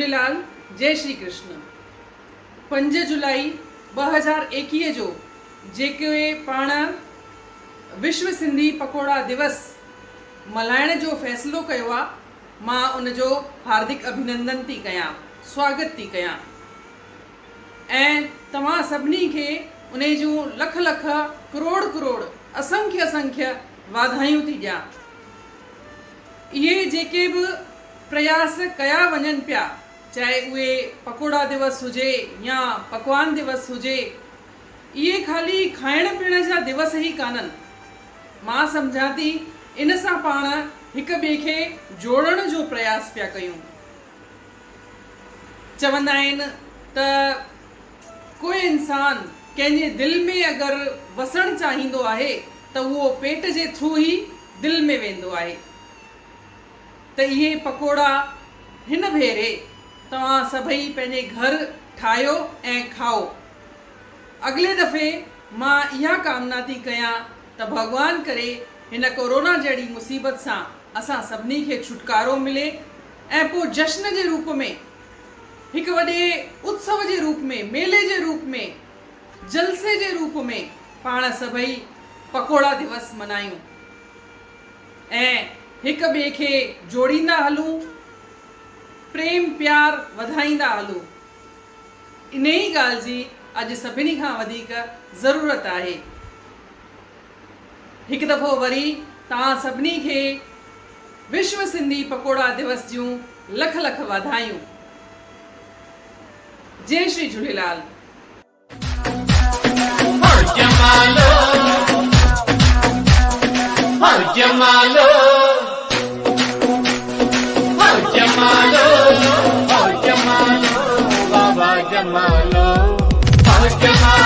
झूलेलाल। जय श्री कृष्ण। 5 जुलाई 2021 जो जेके पाण विश्व सिंधी पकोड़ा दिवस मल्हाइण जो फ़ैसिलो कयो आहे, मां उन जो हार्दिक अभिनंदन थी कयां, स्वागत थी कयां ऐं तव्हां सभिनी खे उन जूं लख लख करोड़ करोड़ असंख्य असंख्य वाधायूं थी ॾियां। इहे जेके बि प्रयास कया वञनि पिया, चाहे उहे पकोड़ा दिवस हुजे या पकवान दिवस हुजे, इहे खाली खाइण पीअण जा दिवस ई कान्हनि। मां सम्झां थी इन सां पाण हिक ॿिए खे जोड़ण जो प्रयास पिया कयूं। चवंदा आहिनि त कोई इंसान कंहिंजे दिलि में अगरि वसणु चाहींदो आहे त उहो पेट जे थ्रू ई दिलि में वेंदो आहे। त इहे पकोड़ा हिन भेरे तव्हां सभई पंहिंजे घर ठाहियो ऐं खाओ। अॻिले दफ़े मां इहा कामना थी कयां त भॻवान करे हिन कोरोना जहिड़ी मुसीबत सां असां सभिनी खे छुटकारो मिले ऐं पोइ जश्न जे रूप में, हिकु वॾे उत्सव जे रूप में, मेले जे रूप में, जलसे जे रूप में पाण सभई पकोड़ा दिवस मल्हायूं ऐं हिक ॿिए खे जोड़ींदा हलूं, प्रेम प्यार वधाईंदा हलूं। इन ई ॻाल्हि जी अॼु सभिनी खां वधीक ज़रूरत आहे। हिकु दफ़ो वरी तव्हां सभिनी खे विश्व सिंधी पकोड़ा दिवस जूं लख लख वाधायूं। जय श्री झूलेलाल। जमालो जमालो जमालो जमालो बाबा जमालो जमालो